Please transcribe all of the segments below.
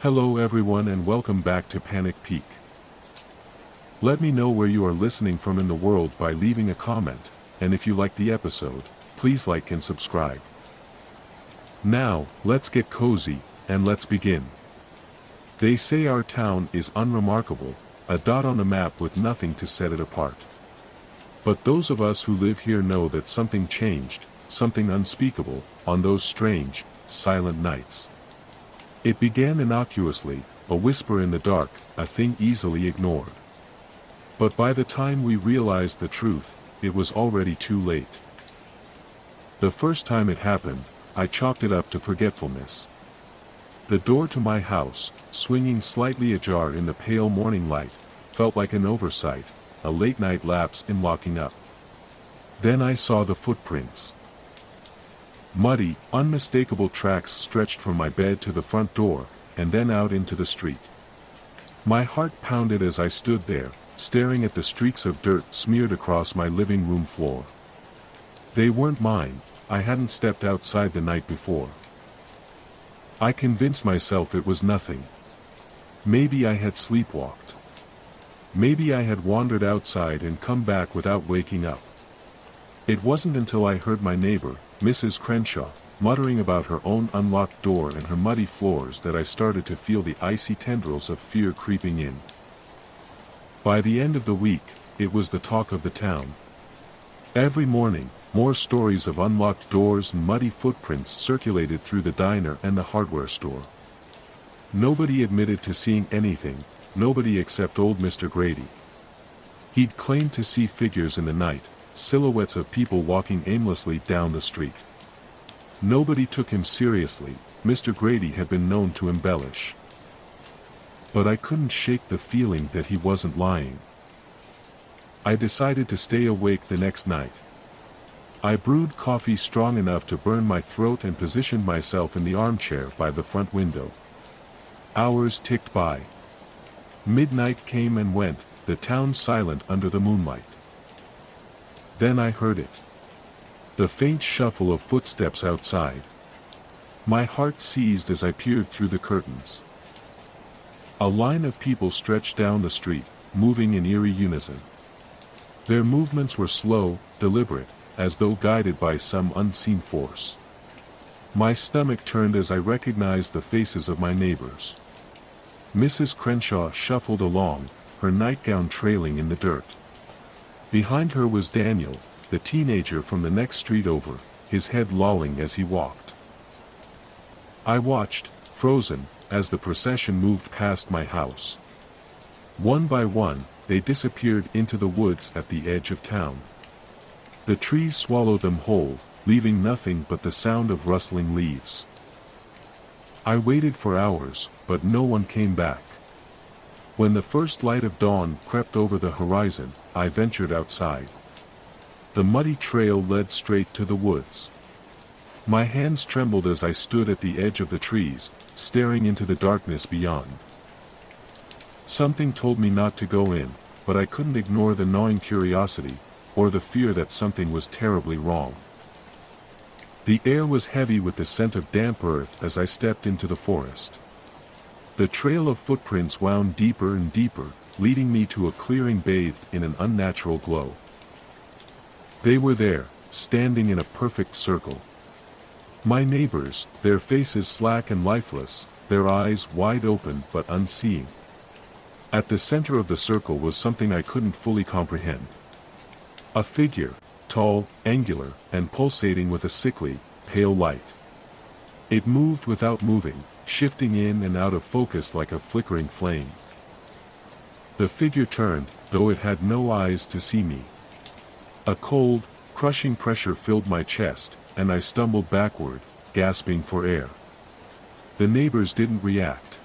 Hello everyone and welcome back to Panic Peak. Let me know where you are listening from in the world by leaving a comment, and if you like the episode, please like and subscribe. Now, let's get cozy, and let's begin. They say our town is unremarkable, a dot on a map with nothing to set it apart. But those of us who live here know that something changed, something unspeakable, on those strange, silent nights. It began innocuously, a whisper in the dark, a thing easily ignored. But by the time we realized the truth, it was already too late. The first time it happened, I chalked it up to forgetfulness. The door to my house, swinging slightly ajar in the pale morning light, felt like an oversight, a late-night lapse in locking up. Then I saw the footprints. Muddy, unmistakable tracks stretched from my bed to the front door, and then out into the street. My heart pounded as I stood there, staring at the streaks of dirt smeared across my living room floor. They weren't mine, I hadn't stepped outside the night before. I convinced myself it was nothing. Maybe I had sleepwalked. Maybe I had wandered outside and come back without waking up. It wasn't until I heard my neighbor, Mrs. Crenshaw, muttering about her own unlocked door and her muddy floors that I started to feel the icy tendrils of fear creeping in. By the end of the week, it was the talk of the town. Every morning, more stories of unlocked doors and muddy footprints circulated through the diner and the hardware store. Nobody admitted to seeing anything, nobody except old Mr. Grady. He'd claimed to see figures in the night, silhouettes of people walking aimlessly down the street. Nobody took him seriously, Mr. Grady had been known to embellish. But I couldn't shake the feeling that he wasn't lying. I decided to stay awake the next night. I brewed coffee strong enough to burn my throat and positioned myself in the armchair by the front window. Hours ticked by. Midnight came and went, the town silent under the moonlight. Then I heard it. The faint shuffle of footsteps outside. My heart seized as I peered through the curtains. A line of people stretched down the street, moving in eerie unison. Their movements were slow, deliberate, as though guided by some unseen force. My stomach turned as I recognized the faces of my neighbors. Mrs. Crenshaw shuffled along, her nightgown trailing in the dirt. Behind her was Daniel, the teenager from the next street over, his head lolling as he walked. I watched, frozen, as the procession moved past my house. One by one, they disappeared into the woods at the edge of town. The trees swallowed them whole, leaving nothing but the sound of rustling leaves. I waited for hours, but no one came back. When the first light of dawn crept over the horizon, I ventured outside. The muddy trail led straight to the woods. My hands trembled as I stood at the edge of the trees, staring into the darkness beyond. Something told me not to go in, but I couldn't ignore the gnawing curiosity, or the fear that something was terribly wrong. The air was heavy with the scent of damp earth as I stepped into the forest. The trail of footprints wound deeper and deeper, leading me to a clearing bathed in an unnatural glow. They were there, standing in a perfect circle. My neighbors, their faces slack and lifeless, their eyes wide open but unseeing. At the center of the circle was something I couldn't fully comprehend. A figure, tall, angular, and pulsating with a sickly, pale light. It moved without moving, shifting in and out of focus like a flickering flame. The figure turned, though it had no eyes to see me. A cold, crushing pressure filled my chest, and I stumbled backward, gasping for air. The neighbors didn't react.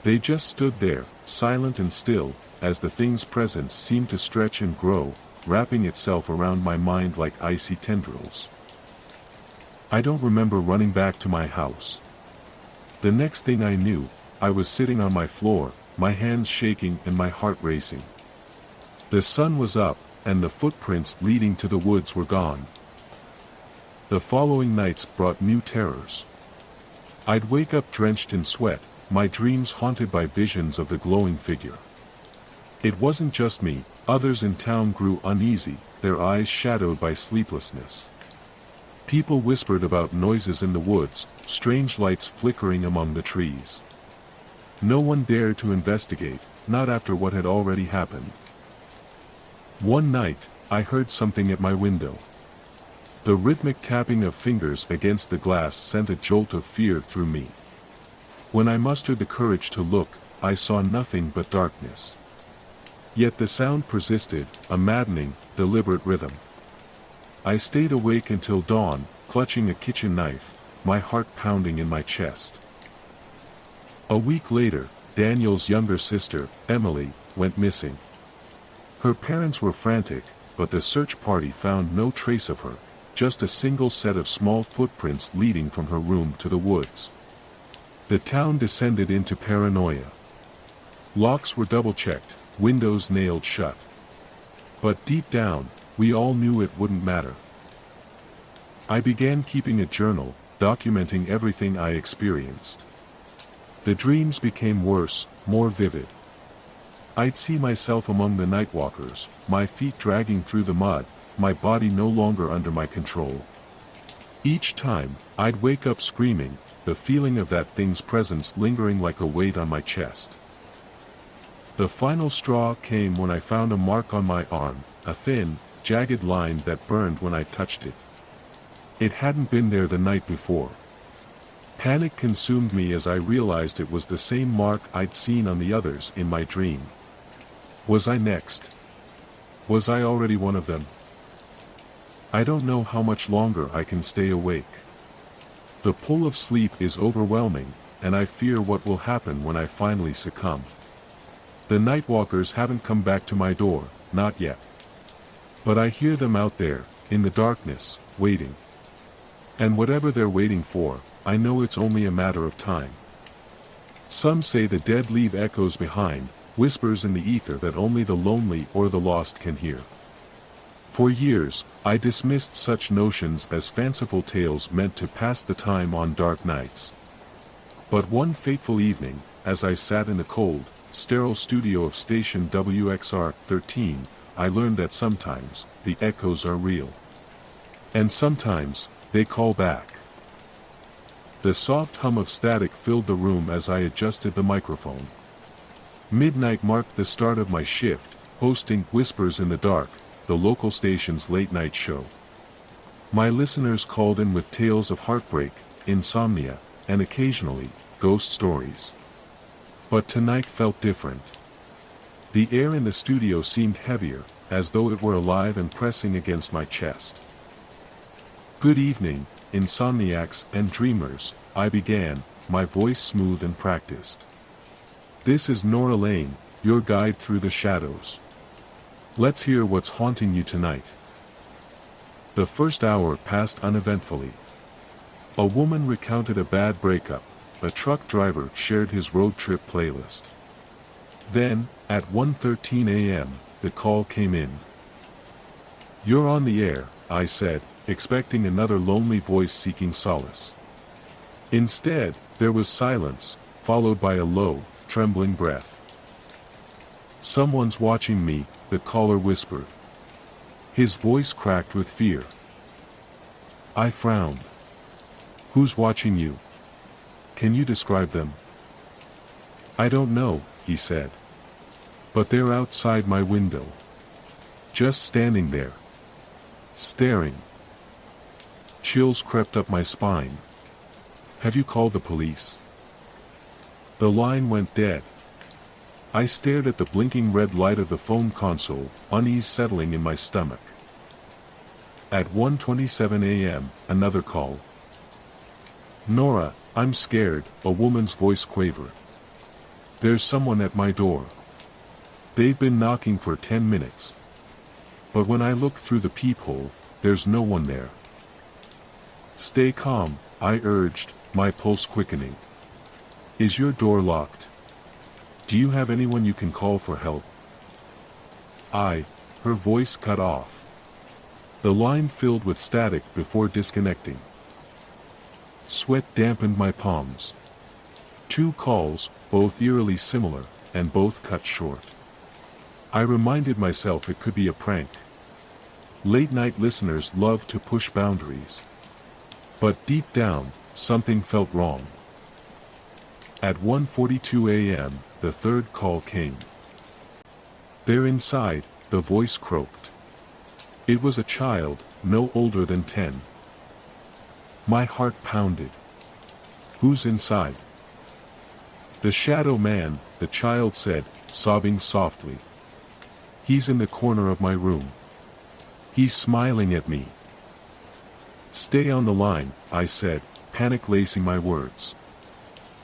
They just stood there, silent and still, as the thing's presence seemed to stretch and grow, wrapping itself around my mind like icy tendrils. I don't remember running back to my house. The next thing I knew, I was sitting on my floor, my hands shaking and my heart racing. The sun was up, and the footprints leading to the woods were gone. The following nights brought new terrors. I'd wake up drenched in sweat, my dreams haunted by visions of the glowing figure. It wasn't just me, others in town grew uneasy, their eyes shadowed by sleeplessness. People whispered about noises in the woods, strange lights flickering among the trees. No one dared to investigate, not after what had already happened. One night, I heard something at my window. The rhythmic tapping of fingers against the glass sent a jolt of fear through me. When I mustered the courage to look, I saw nothing but darkness. Yet the sound persisted, a maddening, deliberate rhythm. I stayed awake until dawn, clutching a kitchen knife, my heart pounding in my chest. A week later, Daniel's younger sister, Emily, went missing. Her parents were frantic, but the search party found no trace of her, just a single set of small footprints leading from her room to the woods. The town descended into paranoia. Locks were double-checked, windows nailed shut. But deep down, we all knew it wouldn't matter. I began keeping a journal, documenting everything I experienced. The dreams became worse, more vivid. I'd see myself among the nightwalkers, my feet dragging through the mud, my body no longer under my control. Each time, I'd wake up screaming, the feeling of that thing's presence lingering like a weight on my chest. The final straw came when I found a mark on my arm, a thin, jagged line that burned when I touched it. It hadn't been there the night before. Panic consumed me as I realized it was the same mark I'd seen on the others in my dream. Was I next? Was I already one of them? I don't know how much longer I can stay awake. The pull of sleep is overwhelming, and I fear what will happen when I finally succumb. The nightwalkers haven't come back to my door, not yet. But I hear them out there, in the darkness, waiting. And whatever they're waiting for, I know it's only a matter of time. Some say the dead leave echoes behind, whispers in the ether that only the lonely or the lost can hear. For years, I dismissed such notions as fanciful tales meant to pass the time on dark nights. But one fateful evening, as I sat in the cold, sterile studio of station WXR-13, I learned that sometimes, the echoes are real. And sometimes, they call back. The soft hum of static filled the room as I adjusted the microphone. Midnight marked the start of my shift, hosting Whispers in the Dark, the local station's late-night show. My listeners called in with tales of heartbreak, insomnia, and occasionally, ghost stories. But tonight felt different. The air in the studio seemed heavier, as though it were alive and pressing against my chest. Good evening, insomniacs and dreamers, I began, my voice smooth and practiced. This is Nora Lane, your guide through the shadows. Let's hear what's haunting you tonight. The first hour passed uneventfully. A woman recounted a bad breakup, a truck driver shared his road trip playlist. Then, at 1:13 a.m., the call came in. "You're on the air," I said, expecting another lonely voice seeking solace. Instead, there was silence, followed by a low, trembling breath. "Someone's watching me," the caller whispered. His voice cracked with fear. I frowned. "Who's watching you? Can you describe them?" "I don't know," he said. "But they're outside my window. Just standing there. Staring." Chills crept up my spine. "Have you called the police?" The line went dead. I stared at the blinking red light of the phone console, unease settling in my stomach. At 1:27 a.m., another call. "Nora, I'm scared," a woman's voice quavered. "There's someone at my door. They've been knocking for 10 minutes. But when I look through the peephole, there's no one there." "Stay calm," I urged, my pulse quickening. "Is your door locked? Do you have anyone you can call for help?" Her voice cut off. The line filled with static before disconnecting. Sweat dampened my palms. 2 calls, both eerily similar, and both cut short. I reminded myself it could be a prank. Late-night listeners love to push boundaries. But deep down, something felt wrong. At 1:42 a.m., the third call came. There inside, the voice croaked. It was a child, no older than 10. My heart pounded. Who's inside? The shadow man, the child said, sobbing softly. He's in the corner of my room. He's smiling at me. Stay on the line, I said, panic lacing my words.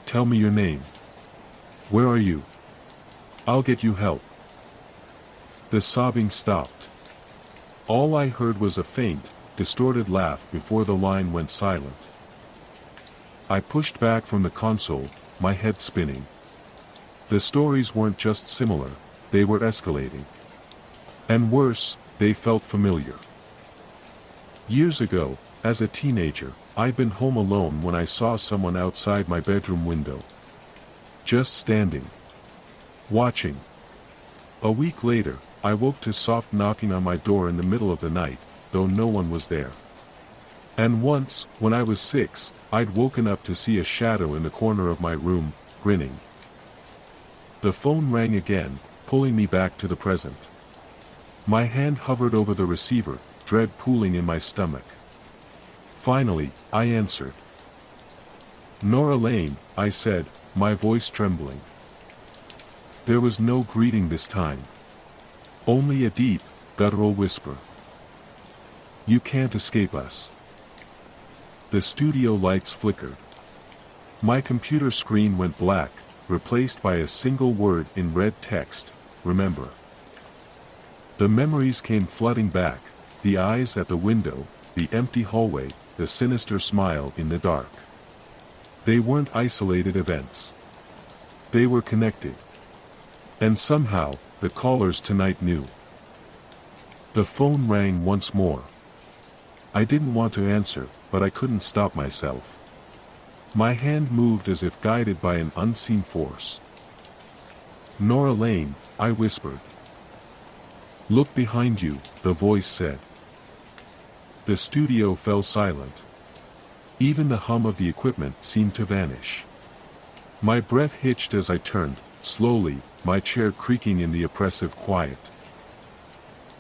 Tell me your name. Where are you? I'll get you help. The sobbing stopped. All I heard was a faint, distorted laugh before the line went silent. I pushed back from the console, my head spinning. The stories weren't just similar, they were escalating. And worse, they felt familiar. Years ago, as a teenager, I'd been home alone when I saw someone outside my bedroom window. Just standing. Watching. A week later, I woke to soft knocking on my door in the middle of the night, though no one was there. And once, when I was 6, I'd woken up to see a shadow in the corner of my room, grinning. The phone rang again, pulling me back to the present. My hand hovered over the receiver, dread pooling in my stomach. Finally, I answered. Nora Lane, I said, my voice trembling. There was no greeting this time. Only a deep, guttural whisper. You can't escape us. The studio lights flickered. My computer screen went black, replaced by a single word in red text, remember. The memories came flooding back, the eyes at the window, the empty hallway, the sinister smile in the dark. They weren't isolated events. They were connected. And somehow, the callers tonight knew. The phone rang once more. I didn't want to answer, but I couldn't stop myself. My hand moved as if guided by an unseen force. Nora Lane, I whispered. Look behind you, the voice said. The studio fell silent. Even the hum of the equipment seemed to vanish. My breath hitched as I turned, slowly, my chair creaking in the oppressive quiet.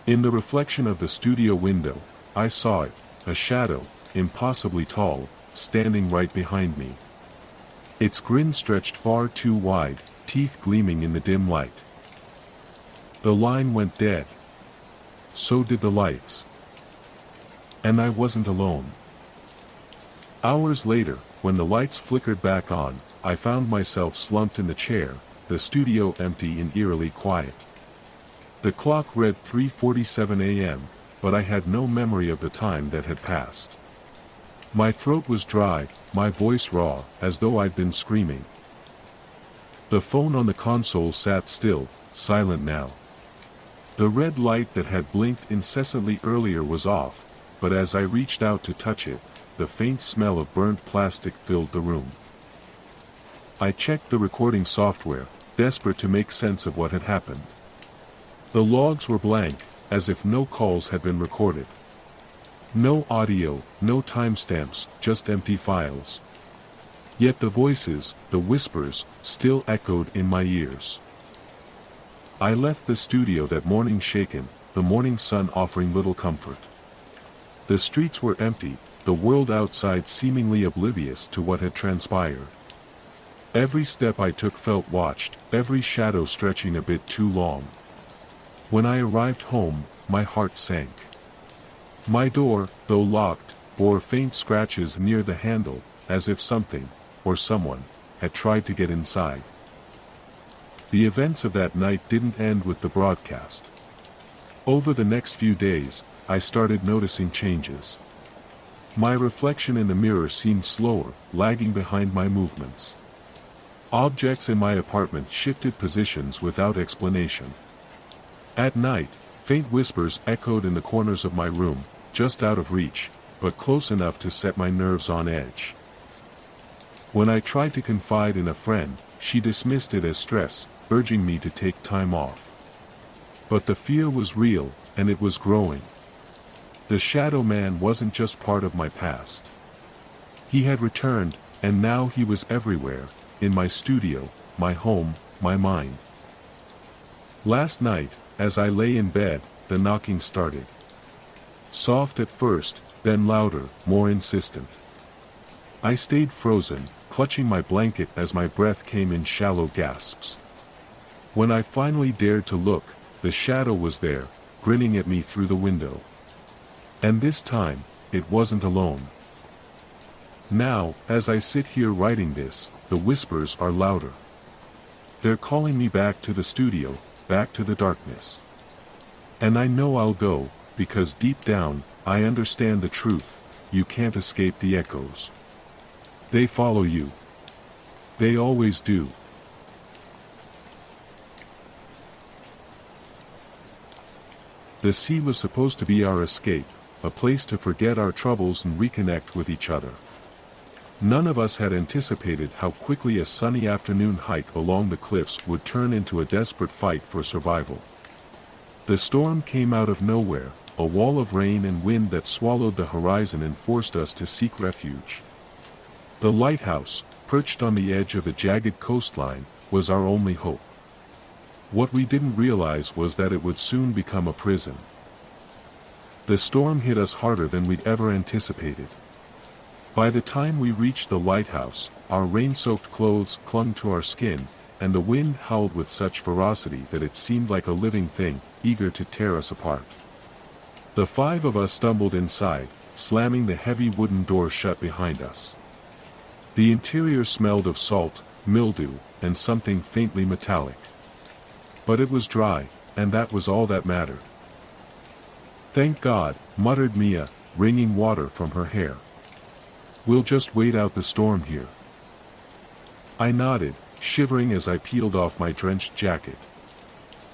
In the reflection of the studio window, I saw it, a shadow, impossibly tall, standing right behind me. Its grin stretched far too wide, teeth gleaming in the dim light. The line went dead. So did the lights. And I wasn't alone. Hours later, when the lights flickered back on, I found myself slumped in the chair, the studio empty and eerily quiet. The clock read 3:47 a.m., but I had no memory of the time that had passed. My throat was dry, my voice raw, as though I'd been screaming. The phone on the console sat still, silent now. The red light that had blinked incessantly earlier was off, but as I reached out to touch it, the faint smell of burnt plastic filled the room. I checked the recording software, desperate to make sense of what had happened. The logs were blank, as if no calls had been recorded. No audio, no timestamps, just empty files. Yet the voices, the whispers, still echoed in my ears. I left the studio that morning shaken, the morning sun offering little comfort. The streets were empty, the world outside seemingly oblivious to what had transpired. Every step I took felt watched, every shadow stretching a bit too long. When I arrived home, my heart sank. My door, though locked, bore faint scratches near the handle, as if something, or someone, had tried to get inside. The events of that night didn't end with the broadcast. Over the next few days, I started noticing changes. My reflection in the mirror seemed slower, lagging behind my movements. Objects in my apartment shifted positions without explanation. At night, faint whispers echoed in the corners of my room, just out of reach, but close enough to set my nerves on edge. When I tried to confide in a friend, she dismissed it as stress, urging me to take time off. But the fear was real, and it was growing. The Shadow Man wasn't just part of my past. He had returned, and now he was everywhere, in my studio, my home, my mind. Last night, as I lay in bed, the knocking started. Soft at first, then louder, more insistent. I stayed frozen, clutching my blanket as my breath came in shallow gasps. When I finally dared to look, the shadow was there, grinning at me through the window. And this time, it wasn't alone. Now, as I sit here writing this, the whispers are louder. They're calling me back to the studio, back to the darkness. And I know I'll go, because deep down, I understand the truth: you can't escape the echoes. They follow you. They always do. The sea was supposed to be our escape, a place to forget our troubles and reconnect with each other. None of us had anticipated how quickly a sunny afternoon hike along the cliffs would turn into a desperate fight for survival. The storm came out of nowhere, a wall of rain and wind that swallowed the horizon and forced us to seek refuge. The lighthouse, perched on the edge of a jagged coastline, was our only hope. What we didn't realize was that it would soon become a prison. The storm hit us harder than we'd ever anticipated. By the time we reached the lighthouse, our rain-soaked clothes clung to our skin, and the wind howled with such ferocity that it seemed like a living thing, eager to tear us apart. The five of us stumbled inside, slamming the heavy wooden door shut behind us. The interior smelled of salt, mildew, and something faintly metallic. But it was dry, and that was all that mattered. "Thank God," muttered Mia, wringing water from her hair. "We'll just wait out the storm here." I nodded, shivering as I peeled off my drenched jacket.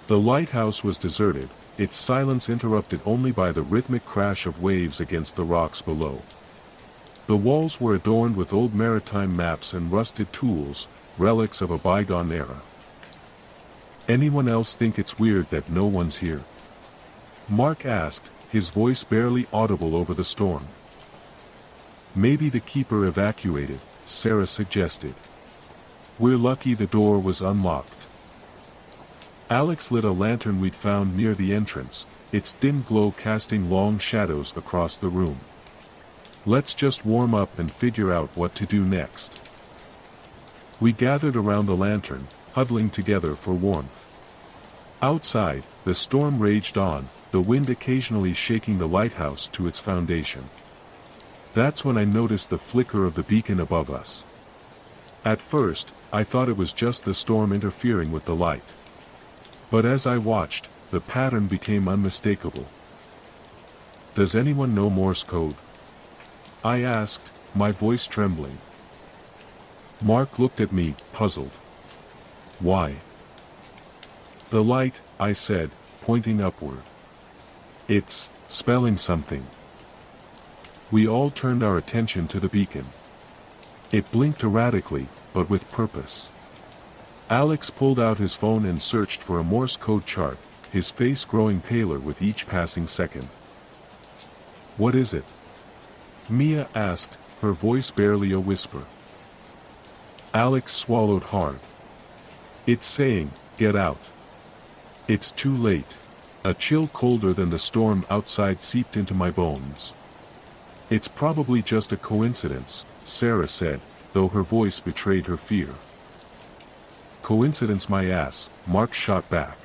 The lighthouse was deserted, its silence interrupted only by the rhythmic crash of waves against the rocks below. The walls were adorned with old maritime maps and rusted tools, relics of a bygone era. "Anyone else think it's weird that no one's here?" Mark asked, his voice barely audible over the storm. "Maybe the keeper evacuated," Sarah suggested. "We're lucky the door was unlocked." Alex lit a lantern we'd found near the entrance, its dim glow casting long shadows across the room. "Let's just warm up and figure out what to do next." We gathered around the lantern, huddling together for warmth. Outside, the storm raged on, the wind occasionally shaking the lighthouse to its foundation. That's when I noticed the flicker of the beacon above us. At first, I thought it was just the storm interfering with the light. But as I watched, the pattern became unmistakable. "Does anyone know Morse code?" I asked, my voice trembling. Mark looked at me, puzzled. "Why?" "The light," I said, pointing upward. "It's spelling something." We all turned our attention to the beacon. It blinked erratically, but with purpose. Alex pulled out his phone and searched for a Morse code chart, his face growing paler with each passing second. "What is it?" Mia asked, her voice barely a whisper. Alex swallowed hard. "It's saying, get out. It's too late." A chill colder than the storm outside seeped into my bones. "It's probably just a coincidence," Sarah said, though her voice betrayed her fear. "Coincidence my ass," Mark shot back.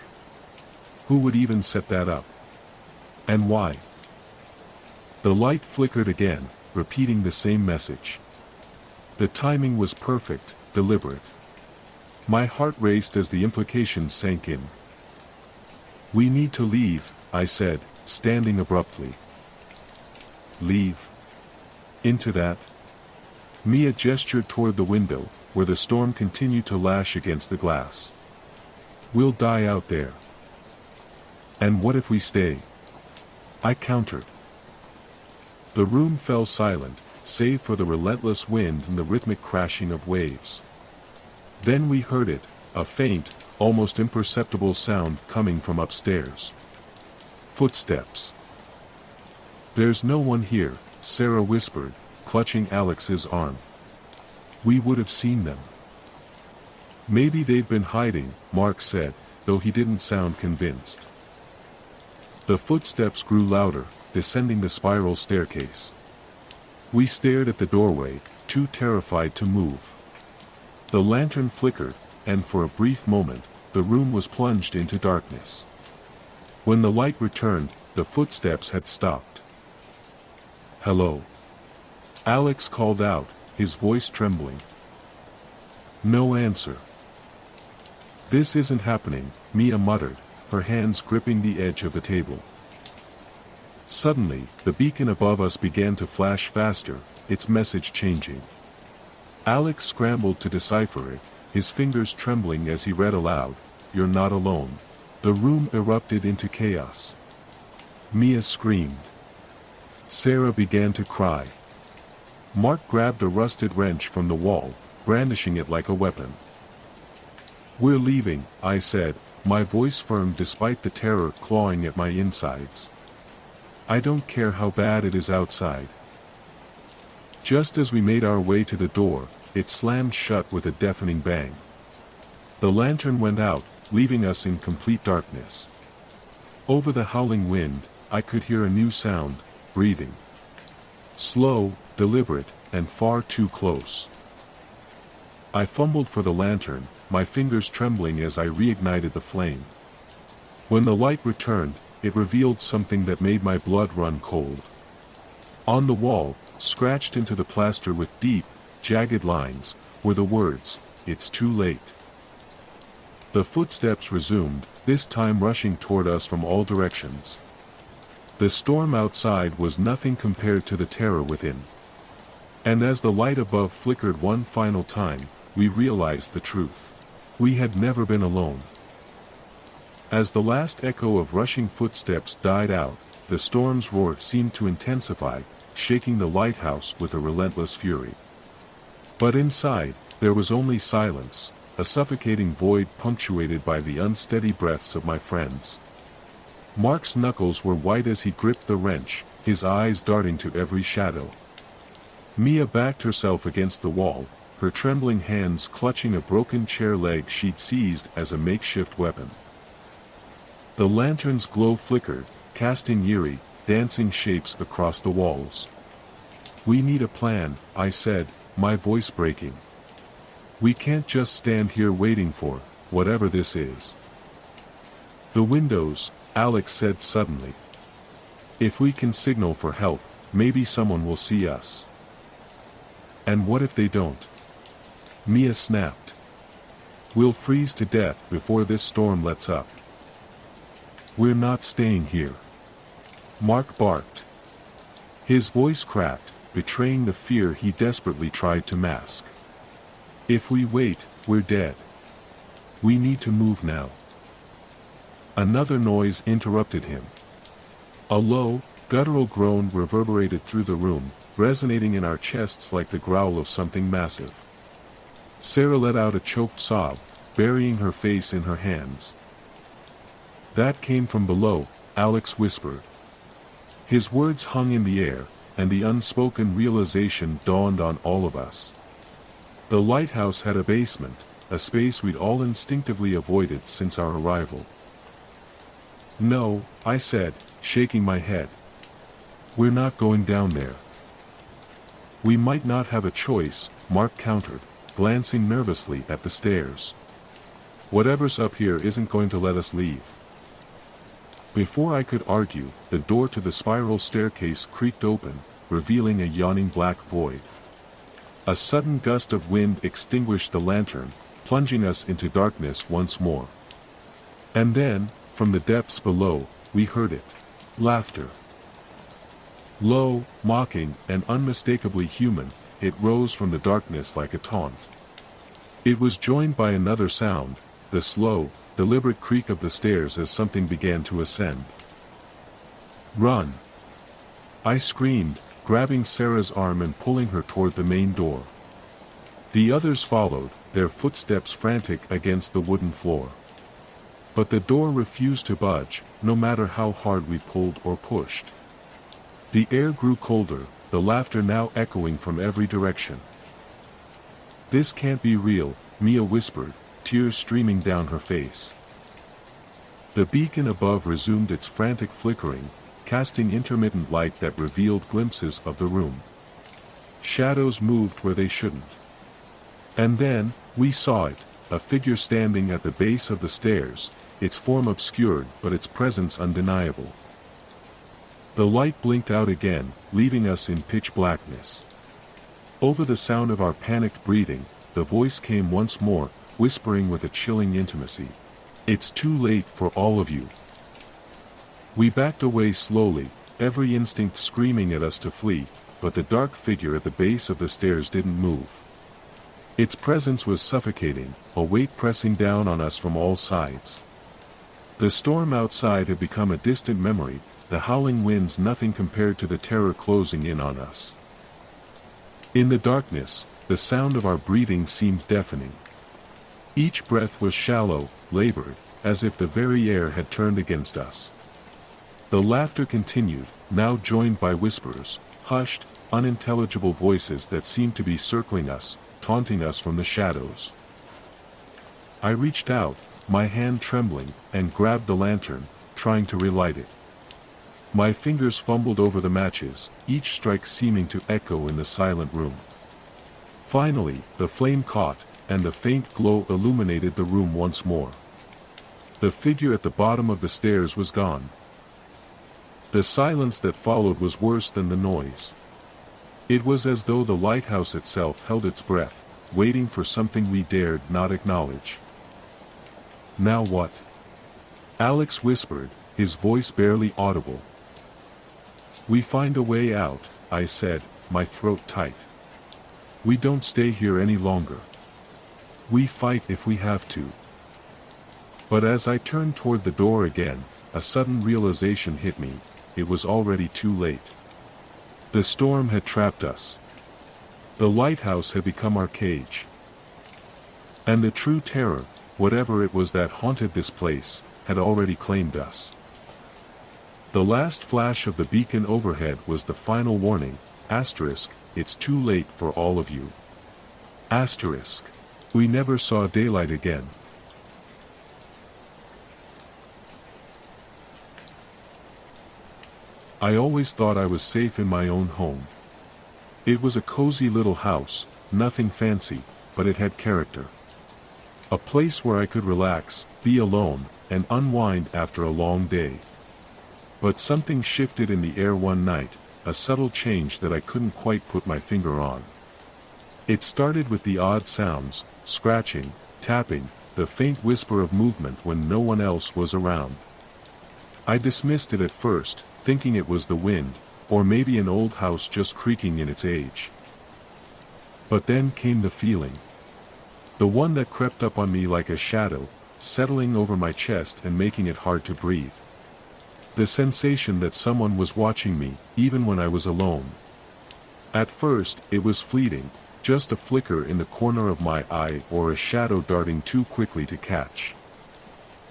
"Who would even set that up? And why?" The light flickered again, repeating the same message. The timing was perfect, deliberate. My heart raced as the implications sank in. "We need to leave," I said, standing abruptly. "Leave? Into that?" Mia gestured toward the window, where the storm continued to lash against the glass. "We'll die out there." "And what if we stay?" I countered. The room fell silent, save for the relentless wind and the rhythmic crashing of waves. Then we heard it, a faint, almost imperceptible sound coming from upstairs. Footsteps. "There's no one here," Sarah whispered, clutching Alex's arm. "We would have seen them." "Maybe they've been hiding," Mark said, though he didn't sound convinced. The footsteps grew louder, descending the spiral staircase. We stared at the doorway, too terrified to move. The lantern flickered, and for a brief moment, the room was plunged into darkness. When the light returned, the footsteps had stopped. "Hello?" Alex called out, his voice trembling. No answer. "This isn't happening," Mia muttered, her hands gripping the edge of the table. Suddenly, the beacon above us began to flash faster, its message changing. Alex scrambled to decipher it, his fingers trembling as he read aloud, "You're not alone." The room erupted into chaos. Mia screamed. Sarah began to cry. Mark grabbed a rusted wrench from the wall, brandishing it like a weapon. "We're leaving," I said, my voice firm despite the terror clawing at my insides. "I don't care how bad it is outside." Just as we made our way to the door, it slammed shut with a deafening bang. The lantern went out, leaving us in complete darkness. Over the howling wind, I could hear a new sound, breathing. Slow, deliberate, and far too close. I fumbled for the lantern, my fingers trembling as I reignited the flame. When the light returned, it revealed something that made my blood run cold. On the wall, scratched into the plaster with deep, jagged lines, were the words, "It's too late." The footsteps resumed, this time rushing toward us from all directions. The storm outside was nothing compared to the terror within. And as the light above flickered one final time, we realized the truth. We had never been alone. As the last echo of rushing footsteps died out, the storm's roar seemed to intensify, shaking the lighthouse with a relentless fury. But inside, there was only silence, a suffocating void punctuated by the unsteady breaths of my friends. Mark's knuckles were white as he gripped the wrench, his eyes darting to every shadow. Mia backed herself against the wall, her trembling hands clutching a broken chair leg she'd seized as a makeshift weapon. The lantern's glow flickered, casting eerie, dancing shapes across the walls. "We need a plan," I said, my voice breaking. "We can't just stand here waiting for whatever this is." "The windows," Alex said suddenly. "If we can signal for help, maybe someone will see us." "And what if they don't?" Mia snapped. "We'll freeze to death before this storm lets up." "We're not staying here," Mark barked. His voice cracked, betraying the fear he desperately tried to mask. "If we wait, we're dead. We need to move now." Another noise interrupted him. A low, guttural groan reverberated through the room, resonating in our chests like the growl of something massive. Sarah let out a choked sob, burying her face in her hands. "That came from below," Alex whispered. His words hung in the air, and the unspoken realization dawned on all of us. The lighthouse had a basement, a space we'd all instinctively avoided since our arrival. "No," I said, shaking my head. "We're not going down there." "We might not have a choice," Mark countered, glancing nervously at the stairs. "Whatever's up here isn't going to let us leave." Before I could argue, the door to the spiral staircase creaked open, revealing a yawning black void. A sudden gust of wind extinguished the lantern, plunging us into darkness once more. And then, from the depths below, we heard it. Laughter. Low, mocking, and unmistakably human, it rose from the darkness like a taunt. It was joined by another sound, the slow, deliberate creak of the stairs as something began to ascend. "Run!" I screamed, grabbing Sarah's arm and pulling her toward the main door. The others followed, their footsteps frantic against the wooden floor. But the door refused to budge, no matter how hard we pulled or pushed. The air grew colder, the laughter now echoing from every direction. "This can't be real," Mia whispered, tears streaming down her face. The beacon above resumed its frantic flickering, casting intermittent light that revealed glimpses of the room. Shadows moved where they shouldn't. And then, we saw it, a figure standing at the base of the stairs, its form obscured but its presence undeniable. The light blinked out again, leaving us in pitch blackness. Over the sound of our panicked breathing, the voice came once more, whispering with a chilling intimacy. "It's too late for all of you." We backed away slowly, every instinct screaming at us to flee, but the dark figure at the base of the stairs didn't move. Its presence was suffocating, a weight pressing down on us from all sides. The storm outside had become a distant memory, the howling winds nothing compared to the terror closing in on us. In the darkness, the sound of our breathing seemed deafening. Each breath was shallow, labored, as if the very air had turned against us. The laughter continued, now joined by whispers, hushed, unintelligible voices that seemed to be circling us, taunting us from the shadows. I reached out, my hand trembling, and grabbed the lantern, trying to relight it. My fingers fumbled over the matches, each strike seeming to echo in the silent room. Finally, the flame caught, and the faint glow illuminated the room once more. The figure at the bottom of the stairs was gone. The silence that followed was worse than the noise. It was as though the lighthouse itself held its breath, waiting for something we dared not acknowledge. "Now what?" Alex whispered, his voice barely audible. "We find a way out," I said, my throat tight. "We don't stay here any longer. We fight if we have to." But as I turned toward the door again, a sudden realization hit me: it was already too late. The storm had trapped us. The lighthouse had become our cage. And the true terror, whatever it was that haunted this place, had already claimed us. The last flash of the beacon overhead was the final warning, asterisk, "It's too late for all of you." Asterisk. We never saw daylight again. I always thought I was safe in my own home. It was a cozy little house, nothing fancy, but it had character. A place where I could relax, be alone, and unwind after a long day. But something shifted in the air one night, a subtle change that I couldn't quite put my finger on. It started with the odd sounds, scratching, tapping, the faint whisper of movement when no one else was around. I dismissed it at first, thinking it was the wind, or maybe an old house just creaking in its age. But then came the feeling. The one that crept up on me like a shadow, settling over my chest and making it hard to breathe. The sensation that someone was watching me, even when I was alone. At first, it was fleeting, just a flicker in the corner of my eye or a shadow darting too quickly to catch.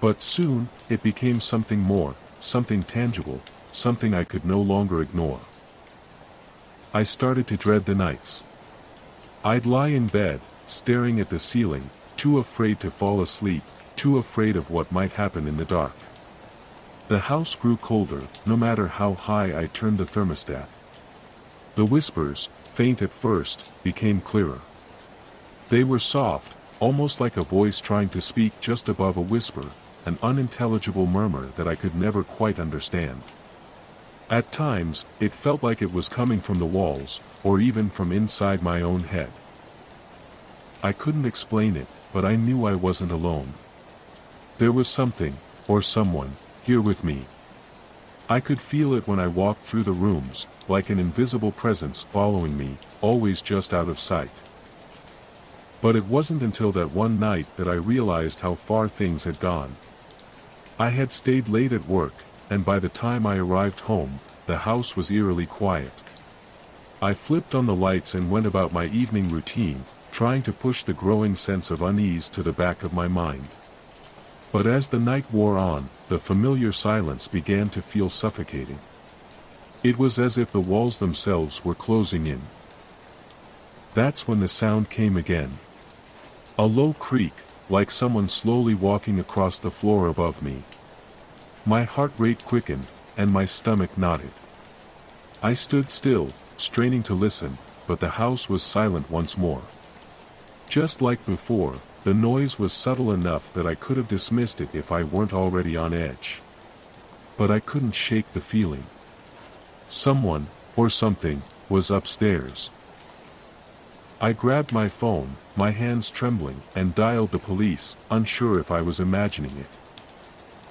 But soon, it became something more, something tangible, something I could no longer ignore. I started to dread the nights. I'd lie in bed, staring at the ceiling, too afraid to fall asleep, too afraid of what might happen in the dark. The house grew colder, no matter how high I turned the thermostat. The whispers, faint at first, became clearer. They were soft, almost like a voice trying to speak just above a whisper, an unintelligible murmur that I could never quite understand. At times, it felt like it was coming from the walls, or even from inside my own head. I couldn't explain it, but I knew I wasn't alone. There was something, or someone, here with me. I could feel it when I walked through the rooms, like an invisible presence following me, always just out of sight. But it wasn't until that one night that I realized how far things had gone. I had stayed late at work, and by the time I arrived home, the house was eerily quiet. I flipped on the lights and went about my evening routine, trying to push the growing sense of unease to the back of my mind. But as the night wore on, the familiar silence began to feel suffocating. It was as if the walls themselves were closing in. That's when the sound came again. A low creak, like someone slowly walking across the floor above me. My heart rate quickened, and my stomach knotted. I stood still, straining to listen, but the house was silent once more. Just like before, the noise was subtle enough that I could have dismissed it if I weren't already on edge. But I couldn't shake the feeling. Someone, or something, was upstairs. I grabbed my phone, my hands trembling, and dialed the police, unsure if I was imagining it.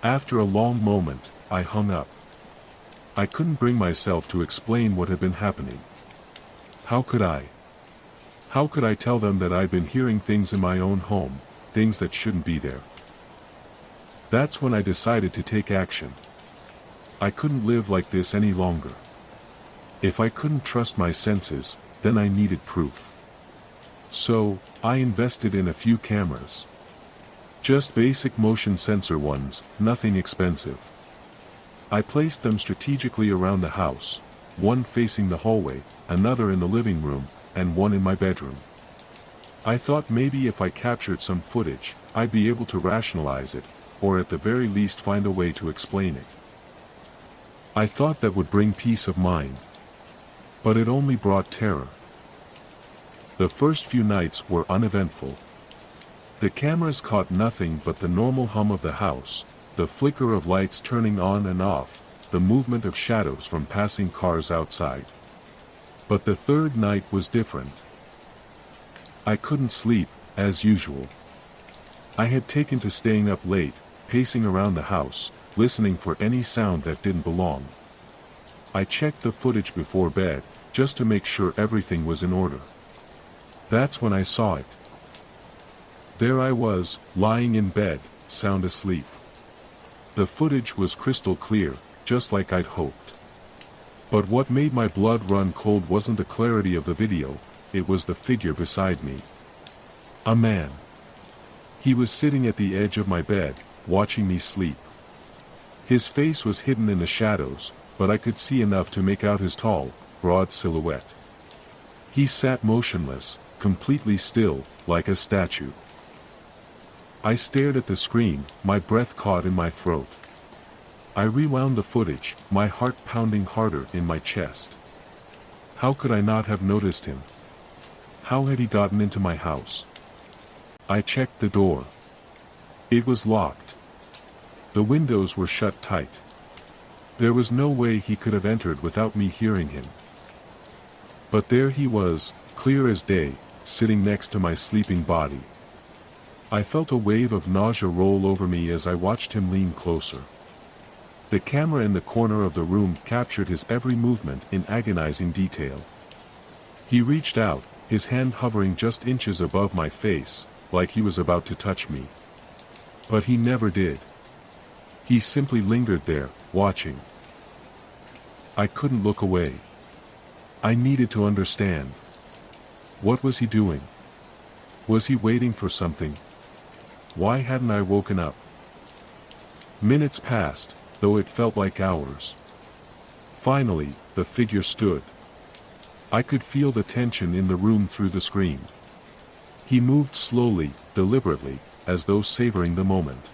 After a long moment, I hung up. I couldn't bring myself to explain what had been happening. How could I? How could I tell them that I'd been hearing things in my own home, things that shouldn't be there? That's when I decided to take action. I couldn't live like this any longer. If I couldn't trust my senses, then I needed proof. So, I invested in a few cameras. Just basic motion sensor ones, nothing expensive. I placed them strategically around the house, one facing the hallway, another in the living room, and one in my bedroom. I thought maybe if I captured some footage, I'd be able to rationalize it, or at the very least find a way to explain it. I thought that would bring peace of mind. But it only brought terror. The first few nights were uneventful. The cameras caught nothing but the normal hum of the house, the flicker of lights turning on and off, the movement of shadows from passing cars outside. But the third night was different. I couldn't sleep, as usual. I had taken to staying up late, pacing around the house, listening for any sound that didn't belong. I checked the footage before bed, just to make sure everything was in order. That's when I saw it. There I was, lying in bed, sound asleep. The footage was crystal clear, just like I'd hoped. But what made my blood run cold wasn't the clarity of the video, it was the figure beside me. A man. He was sitting at the edge of my bed, watching me sleep. His face was hidden in the shadows, but I could see enough to make out his tall, broad silhouette. He sat motionless, completely still, like a statue. I stared at the screen, my breath caught in my throat. I rewound the footage, my heart pounding harder in my chest. How could I not have noticed him? How had he gotten into my house? I checked the door. It was locked. The windows were shut tight. There was no way he could have entered without me hearing him. But there he was, clear as day, sitting next to my sleeping body. I felt a wave of nausea roll over me as I watched him lean closer. The camera in the corner of the room captured his every movement in agonizing detail. He reached out, his hand hovering just inches above my face, like he was about to touch me. But he never did. He simply lingered there, watching. I couldn't look away. I needed to understand. What was he doing? Was he waiting for something? Why hadn't I woken up? Minutes passed, though it felt like hours. Finally, the figure stood. I could feel the tension in the room through the screen. He moved slowly, deliberately, as though savoring the moment.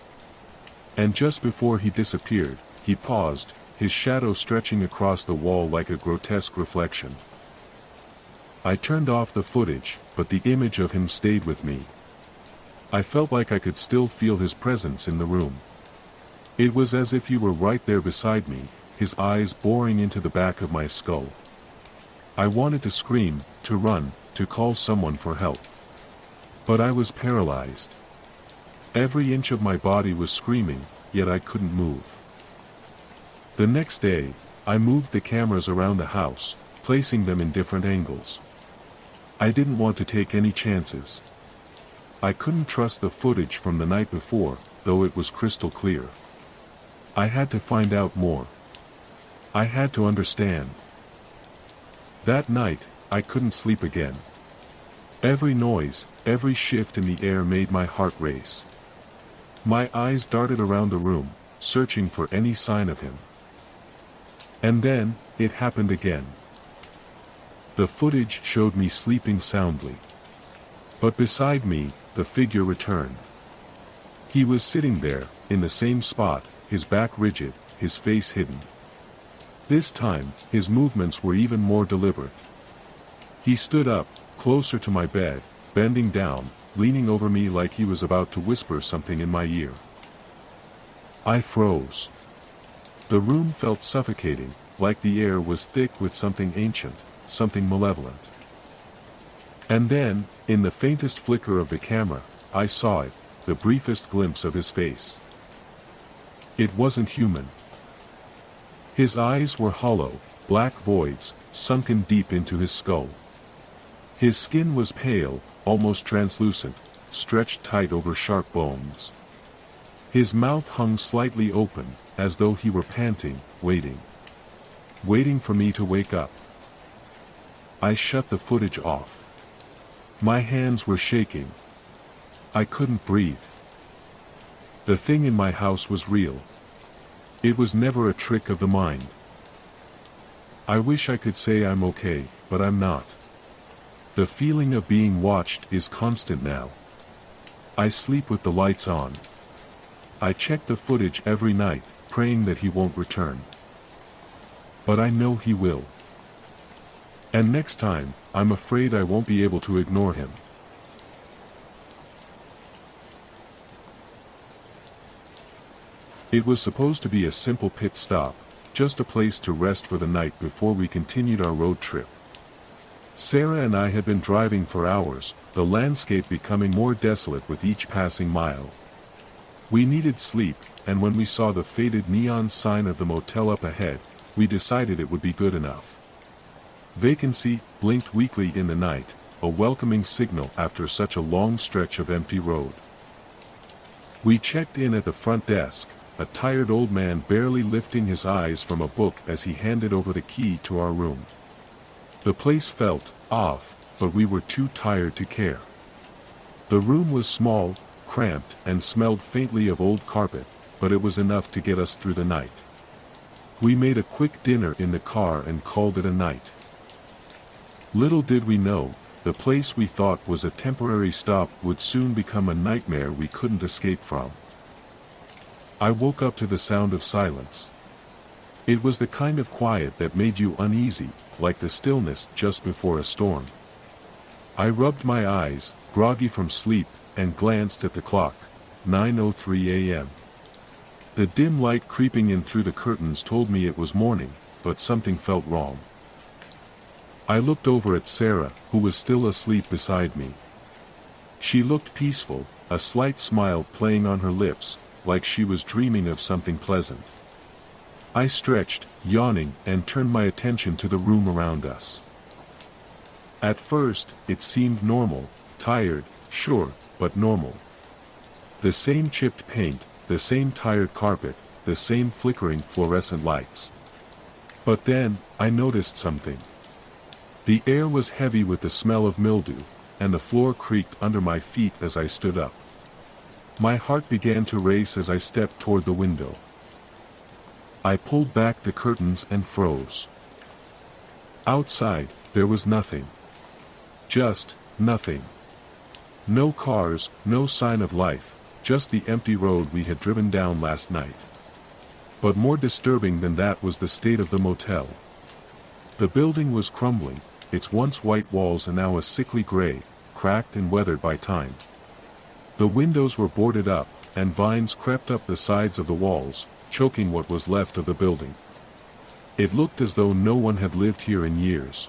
And just before he disappeared, he paused, his shadow stretching across the wall like a grotesque reflection. I turned off the footage, but the image of him stayed with me. I felt like I could still feel his presence in the room. It was as if he were right there beside me, his eyes boring into the back of my skull. I wanted to scream, to run, to call someone for help. But I was paralyzed. Every inch of my body was screaming, yet I couldn't move. The next day, I moved the cameras around the house, placing them in different angles. I didn't want to take any chances. I couldn't trust the footage from the night before, though it was crystal clear. I had to find out more. I had to understand. That night, I couldn't sleep again. Every noise, every shift in the air made my heart race. My eyes darted around the room, searching for any sign of him. And then, it happened again. The footage showed me sleeping soundly. But beside me, the figure returned. He was sitting there, in the same spot, his back rigid, his face hidden. This time, his movements were even more deliberate. He stood up, closer to my bed, bending down, leaning over me like he was about to whisper something in my ear. I froze. The room felt suffocating, like the air was thick with something ancient, something malevolent. And then, in the faintest flicker of the camera, I saw it, the briefest glimpse of his face. It wasn't human. His eyes were hollow, black voids, sunken deep into his skull. His skin was pale, almost translucent, stretched tight over sharp bones. His mouth hung slightly open, as though he were panting, waiting. Waiting for me to wake up. I shut the footage off. My hands were shaking. I couldn't breathe. The thing in my house was real. It was never a trick of the mind. I wish I could say I'm okay, but I'm not. The feeling of being watched is constant now. I sleep with the lights on. I check the footage every night, praying that he won't return. But I know he will. And next time, I'm afraid I won't be able to ignore him. It was supposed to be a simple pit stop, just a place to rest for the night before we continued our road trip. Sarah and I had been driving for hours, the landscape becoming more desolate with each passing mile. We needed sleep, and when we saw the faded neon sign of the motel up ahead, we decided it would be good enough. Vacancy blinked weakly in the night, a welcoming signal after such a long stretch of empty road. We checked in at the front desk, a tired old man barely lifting his eyes from a book as he handed over the key to our room. The place felt off, but we were too tired to care. The room was small, cramped, and smelled faintly of old carpet, but it was enough to get us through the night. We made a quick dinner in the car and called it a night. Little did we know, the place we thought was a temporary stop would soon become a nightmare we couldn't escape from. I woke up to the sound of silence. It was the kind of quiet that made you uneasy, like the stillness just before a storm. I rubbed my eyes, groggy from sleep, and glanced at the clock, 9:03 a.m. The dim light creeping in through the curtains told me it was morning, but something felt wrong. I looked over at Sarah, who was still asleep beside me. She looked peaceful, a slight smile playing on her lips, like she was dreaming of something pleasant. I stretched, yawning, and turned my attention to the room around us. At first, it seemed normal, tired, sure, but normal. The same chipped paint, the same tired carpet, the same flickering fluorescent lights. But then, I noticed something. The air was heavy with the smell of mildew, and the floor creaked under my feet as I stood up. My heart began to race as I stepped toward the window. I pulled back the curtains and froze. Outside, there was nothing. Just nothing. No cars, no sign of life, just the empty road we had driven down last night. But more disturbing than that was the state of the motel. The building was crumbling, its once white walls are now a sickly gray, cracked and weathered by time. The windows were boarded up, and vines crept up the sides of the walls, choking what was left of the building. It looked as though no one had lived here in years.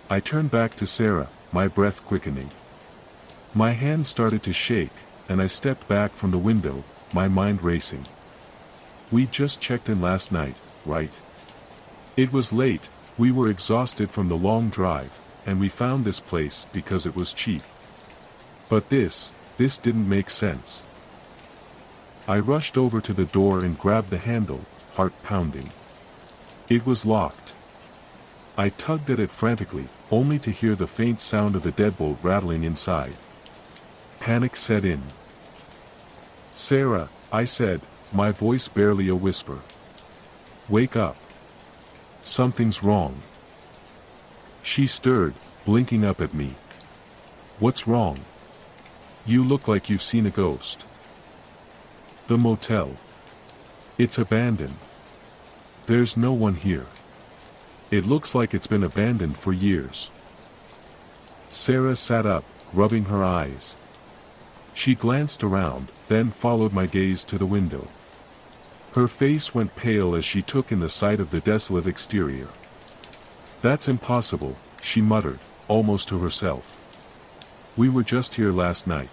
I turned back to Sarah, my breath quickening. My hands started to shake, and I stepped back from the window, my mind racing. We'd just checked in last night, right? It was late, we were exhausted from the long drive, and we found this place because it was cheap. But this didn't make sense. I rushed over to the door and grabbed the handle, heart pounding. It was locked. I tugged at it frantically, only to hear the faint sound of the deadbolt rattling inside. Panic set in. "Sarah," I said, my voice barely a whisper. "Wake up. Something's wrong." She stirred, blinking up at me. "What's wrong? You look like you've seen a ghost." "The motel. It's abandoned. There's no one here. It looks like it's been abandoned for years." Sarah sat up, rubbing her eyes. She glanced around, then followed my gaze to the window. Her face went pale as she took in the sight of the desolate exterior. "That's impossible," she muttered, almost to herself. "We were just here last night.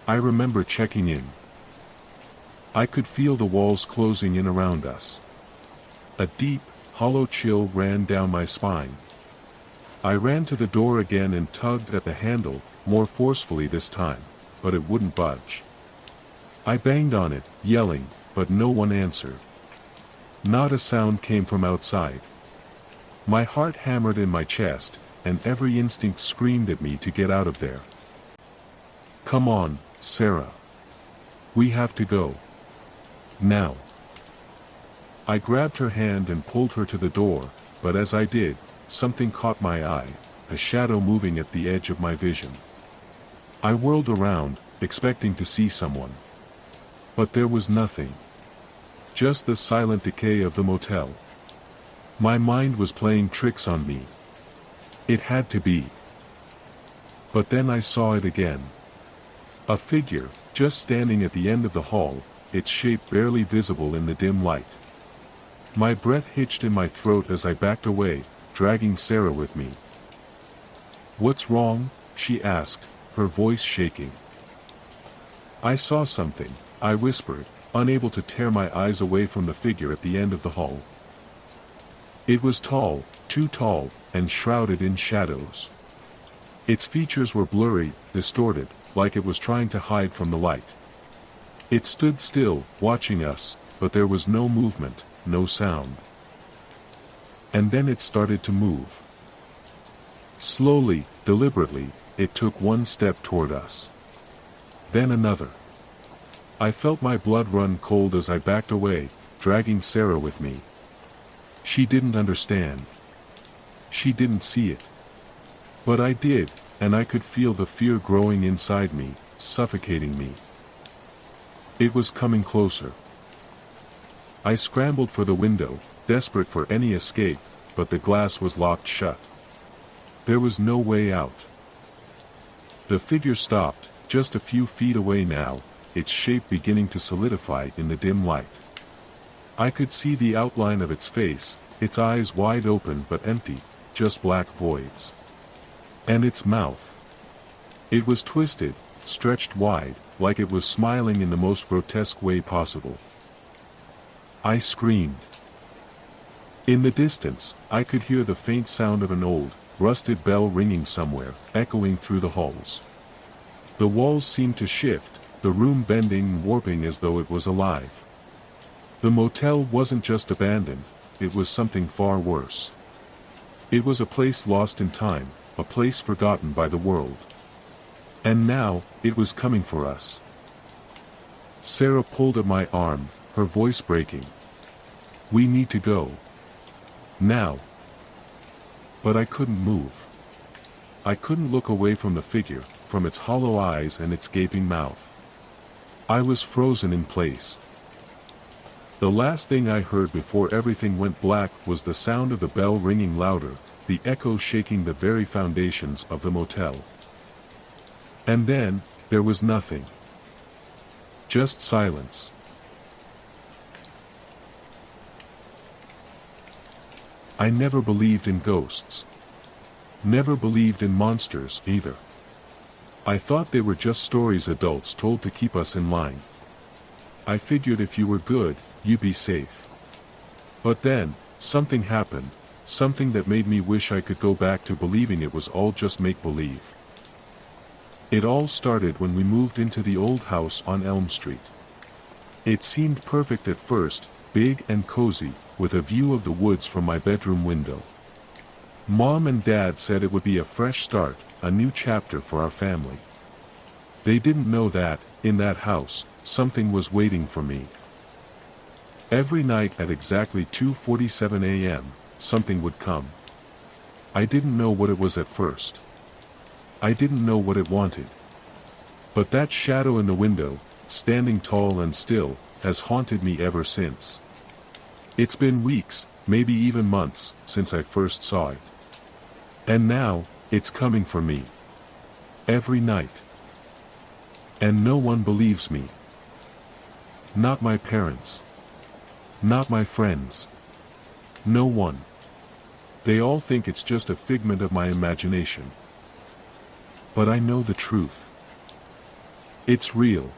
I remember checking in." I could feel the walls closing in around us. A deep, hollow chill ran down my spine. I ran to the door again and tugged at the handle, more forcefully this time, but it wouldn't budge. I banged on it, yelling, but no one answered. Not a sound came from outside. My heart hammered in my chest, and every instinct screamed at me to get out of there. "Come on, Sarah. We have to go. Now." I grabbed her hand and pulled her to the door, but as I did, something caught my eye, a shadow moving at the edge of my vision. I whirled around, expecting to see someone. But there was nothing. Just the silent decay of the motel. My mind was playing tricks on me. It had to be. But then I saw it again. A figure, just standing at the end of the hall, its shape barely visible in the dim light. My breath hitched in my throat as I backed away, dragging Sarah with me. "What's wrong?" she asked, her voice shaking. "I saw something," I whispered, unable to tear my eyes away from the figure at the end of the hall. It was tall, too tall, and shrouded in shadows. Its features were blurry, distorted, like it was trying to hide from the light. It stood still, watching us, but there was no movement, no sound. And then it started to move. Slowly, deliberately, it took one step toward us. Then another. I felt my blood run cold as I backed away, dragging Sarah with me. She didn't understand. She didn't see it. But I did, and I could feel the fear growing inside me, suffocating me. It was coming closer. I scrambled for the window, desperate for any escape, but the glass was locked shut. There was no way out. The figure stopped, just a few feet away now, its shape beginning to solidify in the dim light. I could see the outline of its face, its eyes wide open but empty, just black voids. And its mouth. It was twisted, stretched wide, like it was smiling in the most grotesque way possible. I screamed. In the distance, I could hear the faint sound of an old, rusted bell ringing somewhere, echoing through the halls. The walls seemed to shift, the room bending and warping as though it was alive. The motel wasn't just abandoned, it was something far worse. It was a place lost in time, a place forgotten by the world. And now, it was coming for us. Sarah pulled at my arm, her voice breaking. "We need to go. Now." But I couldn't move. I couldn't look away from the figure, from its hollow eyes and its gaping mouth. I was frozen in place. The last thing I heard before everything went black was the sound of the bell ringing louder, the echo shaking the very foundations of the motel. And then, there was nothing. Just silence. I never believed in ghosts. Never believed in monsters, either. I thought they were just stories adults told to keep us in line. I figured if you were good, you'd be safe. But then, something happened, something that made me wish I could go back to believing it was all just make-believe. It all started when we moved into the old house on Elm Street. It seemed perfect at first, big and cozy, with a view of the woods from my bedroom window. Mom and Dad said it would be a fresh start, a new chapter for our family. They didn't know that, in that house, something was waiting for me. Every night at exactly 2:47 a.m., something would come. I didn't know what it was at first. I didn't know what it wanted. But that shadow in the window, standing tall and still, has haunted me ever since. It's been weeks, maybe even months, since I first saw it. And now, it's coming for me. Every night. And no one believes me. Not my parents. Not my friends. No one. They all think it's just a figment of my imagination. But I know the truth. It's real.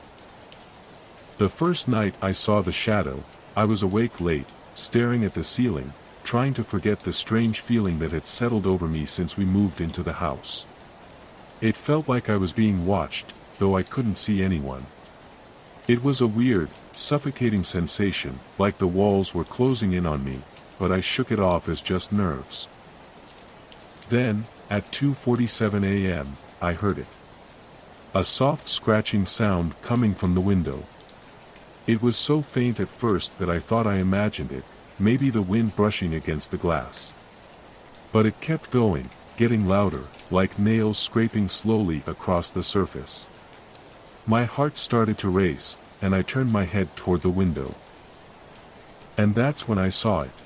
The first night I saw the shadow, I was awake late, staring at the ceiling, trying to forget the strange feeling that had settled over me since we moved into the house. It felt like I was being watched, though I couldn't see anyone. It was a weird, suffocating sensation, like the walls were closing in on me, but I shook it off as just nerves. Then, at 2:47 a.m., I heard it. A soft scratching sound coming from the window. It was so faint at first that I thought I imagined it, maybe the wind brushing against the glass. But it kept going, getting louder, like nails scraping slowly across the surface. My heart started to race, and I turned my head toward the window. And that's when I saw it.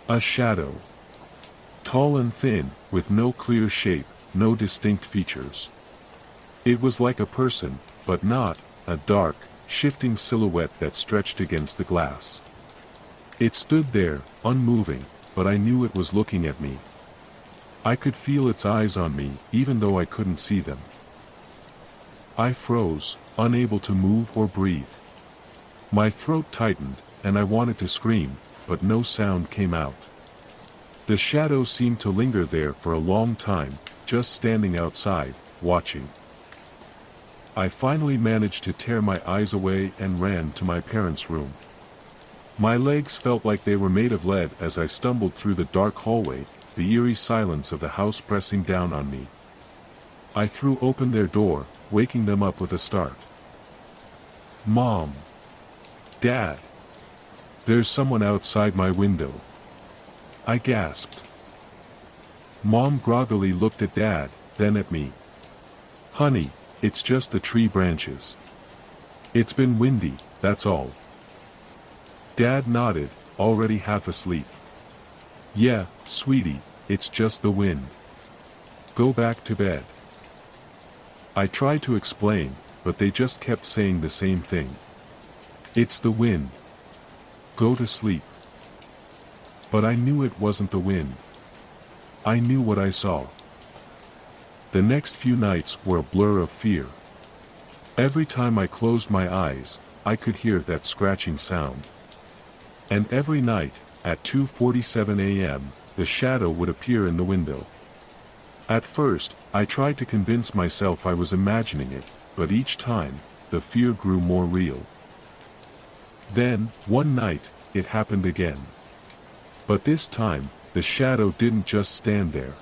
A shadow. Tall and thin, with no clear shape, no distinct features. It was like a person, but not, a dark, shifting silhouette that stretched against the glass. It stood there, unmoving, but I knew it was looking at me. I could feel its eyes on me, even though I couldn't see them. I froze, unable to move or breathe. My throat tightened, and I wanted to scream, but no sound came out. The shadow seemed to linger there for a long time, just standing outside, watching. I finally managed to tear my eyes away and ran to my parents' room. My legs felt like they were made of lead as I stumbled through the dark hallway, the eerie silence of the house pressing down on me. I threw open their door, waking them up with a start. "Mom! Dad! There's someone outside my window!" I gasped. Mom groggily looked at Dad, then at me. "Honey, it's just the tree branches. It's been windy, that's all." Dad nodded, already half asleep. "Yeah, sweetie, it's just the wind. Go back to bed." I tried to explain, but they just kept saying the same thing. "It's the wind. Go to sleep." But I knew it wasn't the wind. I knew what I saw. The next few nights were a blur of fear. Every time I closed my eyes, I could hear that scratching sound. And every night, at 2:47 a.m., the shadow would appear in the window. At first, I tried to convince myself I was imagining it, but each time, the fear grew more real. Then, one night, it happened again. But this time, the shadow didn't just stand there.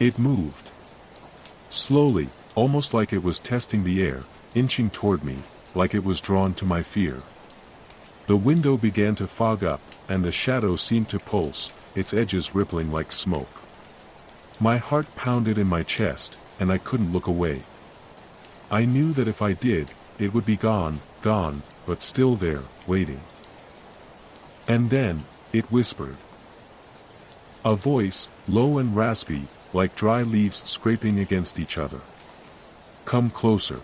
It moved. Slowly, almost like it was testing the air, inching toward me, like it was drawn to my fear. The window began to fog up, and the shadow seemed to pulse, its edges rippling like smoke. My heart pounded in my chest, and I couldn't look away. I knew that if I did, it would be gone, but still there, waiting. And then, it whispered. A voice, low and raspy, like dry leaves scraping against each other. "Come closer."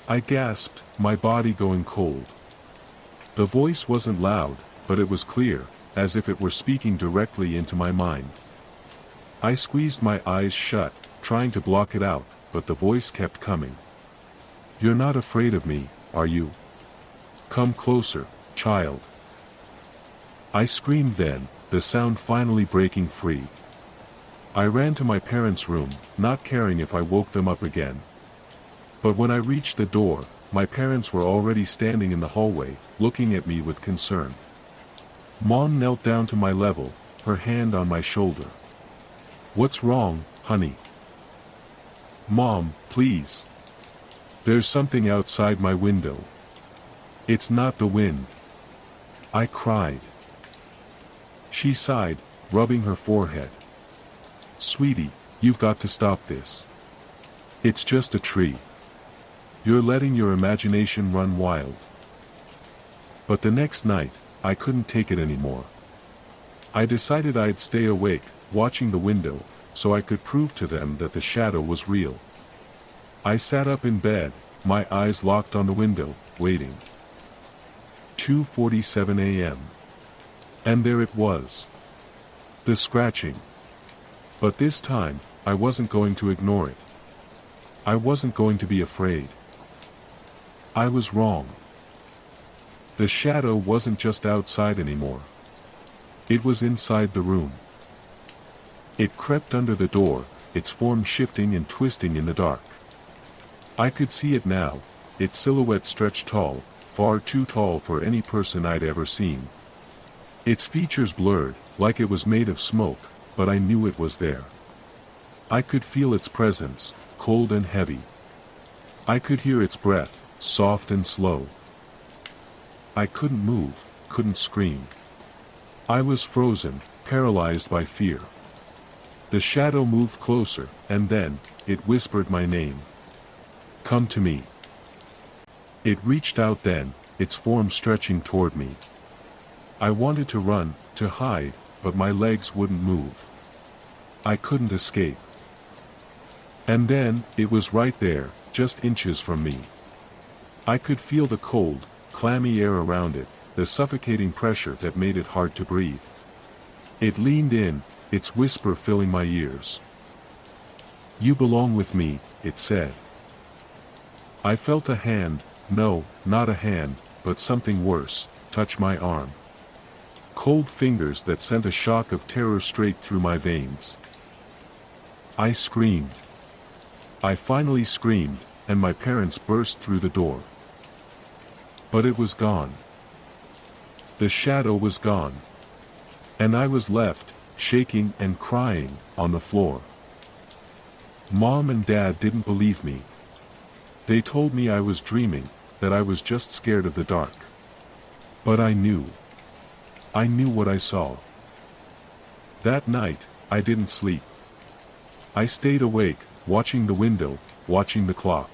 I gasped, my body going cold. The voice wasn't loud, but it was clear, as if it were speaking directly into my mind. I squeezed my eyes shut, trying to block it out, but the voice kept coming. "You're not afraid of me, are you? Come closer, child." I screamed then, the sound finally breaking free. I ran to my parents' room, not caring if I woke them up again. But when I reached the door, my parents were already standing in the hallway, looking at me with concern. Mom knelt down to my level, her hand on my shoulder. "What's wrong, honey?" "Mom, please. There's something outside my window. It's not the wind," I cried. She sighed, rubbing her forehead. "Sweetie, you've got to stop this. It's just a tree. You're letting your imagination run wild." But the next night, I couldn't take it anymore. I decided I'd stay awake, watching the window, so I could prove to them that the shadow was real. I sat up in bed, my eyes locked on the window, waiting. 2:47 a.m. And there it was. The scratching. But this time, I wasn't going to ignore it. I wasn't going to be afraid. I was wrong. The shadow wasn't just outside anymore. It was inside the room. It crept under the door, its form shifting and twisting in the dark. I could see it now, its silhouette stretched tall, far too tall for any person I'd ever seen. Its features blurred, like it was made of smoke, but I knew it was there. I could feel its presence, cold and heavy. I could hear its breath, soft and slow. I couldn't move, couldn't scream. I was frozen, paralyzed by fear. The shadow moved closer, and then, it whispered my name. "Come to me." It reached out then, its form stretching toward me. I wanted to run, to hide, but my legs wouldn't move. I couldn't escape. And then, it was right there, just inches from me. I could feel the cold, clammy air around it, the suffocating pressure that made it hard to breathe. It leaned in, its whisper filling my ears. "You belong with me," it said. I felt a hand, no, not a hand, but something worse, touch my arm. Cold fingers that sent a shock of terror straight through my veins. I screamed. I finally screamed, and my parents burst through the door. But it was gone. The shadow was gone. And I was left, shaking and crying, on the floor. Mom and Dad didn't believe me. They told me I was dreaming, that I was just scared of the dark. But I knew. I knew what I saw. That night, I didn't sleep. I stayed awake, watching the window, watching the clock.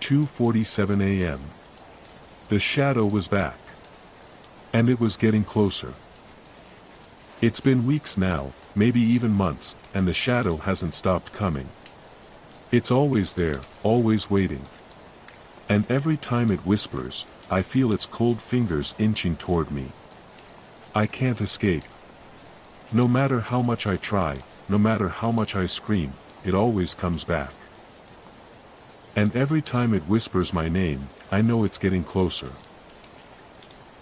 2:47 a.m. The shadow was back. And it was getting closer. It's been weeks now, maybe even months, and the shadow hasn't stopped coming. It's always there, always waiting. And every time it whispers, I feel its cold fingers inching toward me. I can't escape. No matter how much I try, no matter how much I scream, it always comes back. And every time it whispers my name, I know it's getting closer.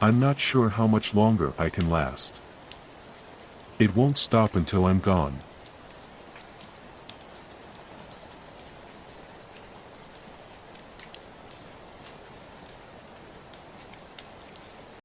I'm not sure how much longer I can last. It won't stop until I'm gone.